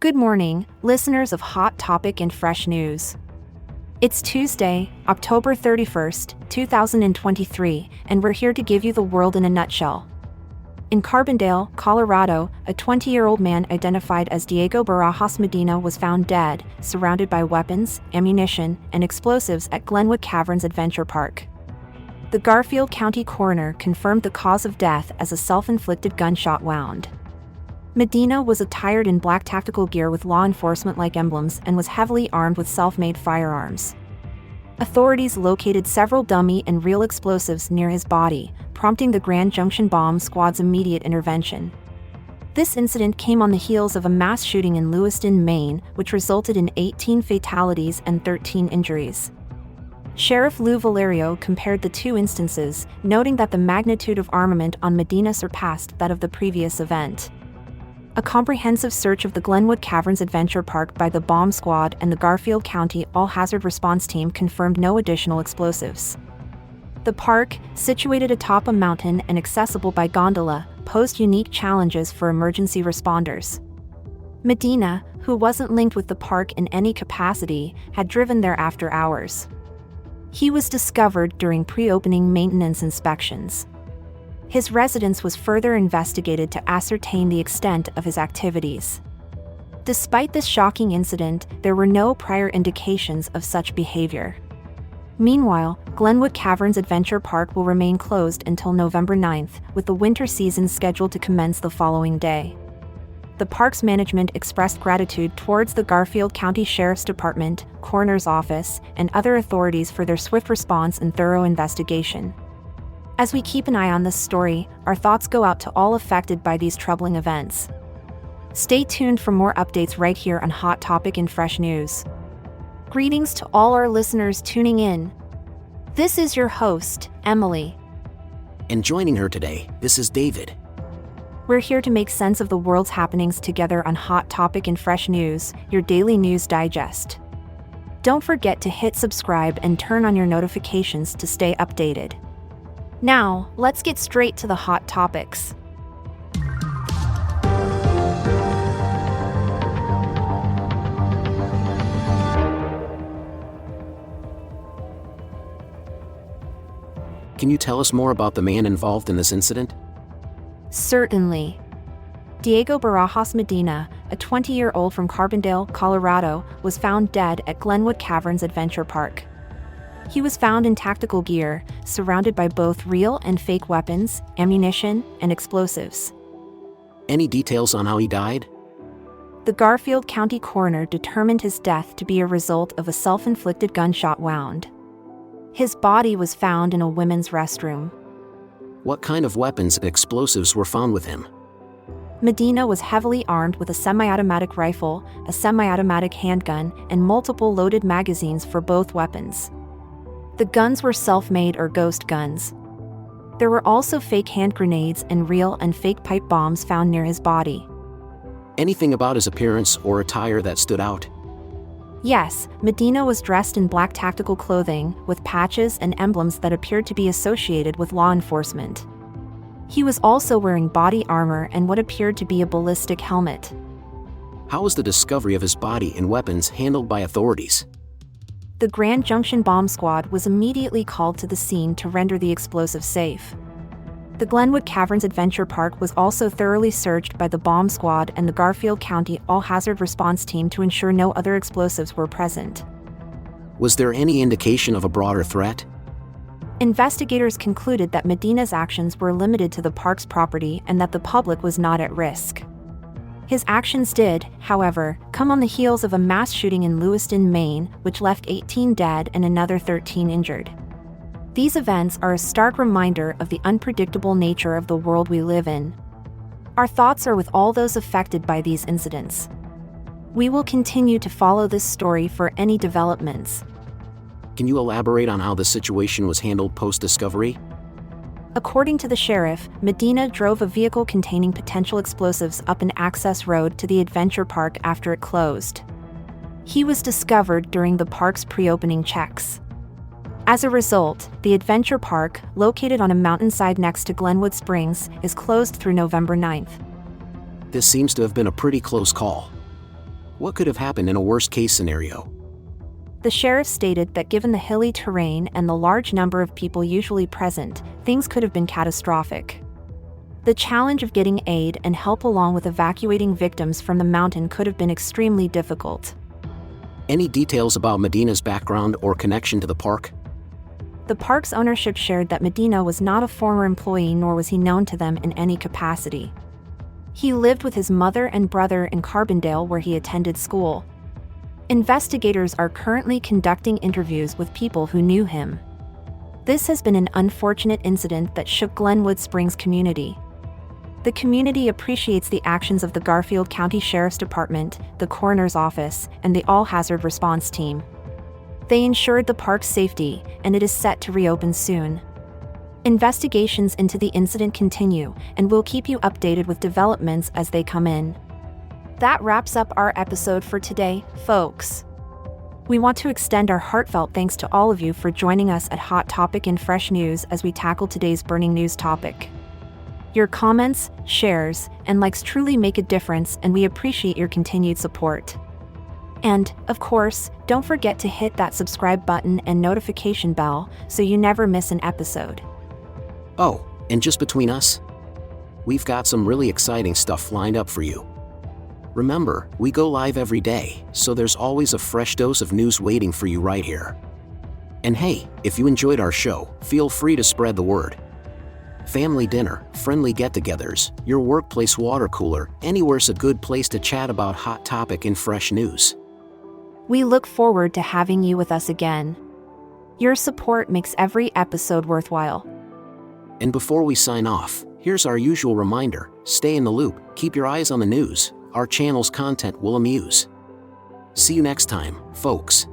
Good morning, listeners of Hot Topic and Fresh News. It's Tuesday, October 31st, 2023, and we're here to give you the world in a nutshell. In Carbondale, Colorado, a 20-year-old man identified as Diego Barajas Medina was found dead, surrounded by weapons, ammunition, and explosives at Glenwood Caverns Adventure Park. The Garfield County Coroner confirmed the cause of death as a self-inflicted gunshot wound. Medina was attired in black tactical gear with law enforcement-like emblems and was heavily armed with self-made firearms. Authorities located several dummy and real explosives near his body, prompting the Grand Junction Bomb Squad's immediate intervention. This incident came on the heels of a mass shooting in Lewiston, Maine, which resulted in 18 fatalities and 13 injuries. Sheriff Lou Valerio compared the two instances, noting that the magnitude of armament on Medina surpassed that of the previous event. A comprehensive search of the Glenwood Caverns Adventure Park by the Bomb Squad and the Garfield County All-Hazard Response Team confirmed no additional explosives. The park, situated atop a mountain and accessible by gondola, posed unique challenges for emergency responders. Medina, who wasn't linked with the park in any capacity, had driven there after hours. He was discovered during pre-opening maintenance inspections. His residence was further investigated to ascertain the extent of his activities. Despite this shocking incident, there were no prior indications of such behavior. Meanwhile, Glenwood Caverns Adventure Park will remain closed until November 9th, with the winter season scheduled to commence the following day. The park's management expressed gratitude towards the Garfield County Sheriff's Department, Coroner's Office, and other authorities for their swift response and thorough investigation. As we keep an eye on this story, our thoughts go out to all affected by these troubling events. Stay tuned for more updates right here on Hot Topic and Fresh News. Greetings to all our listeners tuning in. This is your host, Emily. And joining her today, this is David. We're here to make sense of the world's happenings together on Hot Topic and Fresh News, your daily news digest. Don't forget to hit subscribe and turn on your notifications to stay updated. Now, let's get straight to the hot topics. Can you tell us more about the man involved in this incident? Certainly. Diego Barajas Medina, a 20-year-old from Carbondale, Colorado, was found dead at Glenwood Caverns Adventure Park. He was found in tactical gear, surrounded by both real and fake weapons, ammunition, and explosives. Any details on how he died? The Garfield County Coroner determined his death to be a result of a self-inflicted gunshot wound. His body was found in a women's restroom. What kind of weapons and explosives were found with him? Medina was heavily armed with a semi-automatic rifle, a semi-automatic handgun, and multiple loaded magazines for both weapons. The guns were self-made or ghost guns. There were also fake hand grenades and real and fake pipe bombs found near his body. Anything about his appearance or attire that stood out? Yes, Medina was dressed in black tactical clothing, with patches and emblems that appeared to be associated with law enforcement. He was also wearing body armor and what appeared to be a ballistic helmet. How was the discovery of his body and weapons handled by authorities? The Grand Junction Bomb Squad was immediately called to the scene to render the explosive safe. The Glenwood Caverns Adventure Park was also thoroughly searched by the Bomb Squad and the Garfield County All-Hazard Response Team to ensure no other explosives were present. Was there any indication of a broader threat? Investigators concluded that Medina's actions were limited to the park's property and that the public was not at risk. His actions did, however, come on the heels of a mass shooting in Lewiston, Maine, which left 18 dead and another 13 injured. These events are a stark reminder of the unpredictable nature of the world we live in. Our thoughts are with all those affected by these incidents. We will continue to follow this story for any developments. Can you elaborate on how the situation was handled post-discovery? According to the sheriff, Medina drove a vehicle containing potential explosives up an access road to the adventure park after it closed. He was discovered during the park's pre-opening checks. As a result, the adventure park, located on a mountainside next to Glenwood Springs, is closed through November 9th. This seems to have been a pretty close call. What could have happened in a worst-case scenario? The sheriff stated that given the hilly terrain and the large number of people usually present, things could have been catastrophic. The challenge of getting aid and help along with evacuating victims from the mountain could have been extremely difficult. Any details about Medina's background or connection to the park? The park's ownership shared that Medina was not a former employee, nor was he known to them in any capacity. He lived with his mother and brother in Carbondale, where he attended school. Investigators are currently conducting interviews with people who knew him. This has been an unfortunate incident that shook Glenwood Springs community. The community appreciates the actions of the Garfield County Sheriff's Department, the Coroner's Office, and the All-Hazard Response Team. They ensured the park's safety, and it is set to reopen soon. Investigations into the incident continue, and we'll keep you updated with developments as they come in. That wraps up our episode for today, folks. We want to extend our heartfelt thanks to all of you for joining us at Hot Topic and Fresh News as we tackle today's burning news topic. Your comments, shares, and likes truly make a difference, and we appreciate your continued support. And, of course, don't forget to hit that subscribe button and notification bell so you never miss an episode. Oh, and just between us, we've got some really exciting stuff lined up for you. Remember, we go live every day, so there's always a fresh dose of news waiting for you right here. And hey, if you enjoyed our show, feel free to spread the word. Family dinner, friendly get-togethers, your workplace water cooler, anywhere's a good place to chat about hot topic and fresh news. We look forward to having you with us again. Your support makes every episode worthwhile. And before we sign off, here's our usual reminder: stay in the loop, keep your eyes on the news. Our channel's content will amuse. See you next time, folks.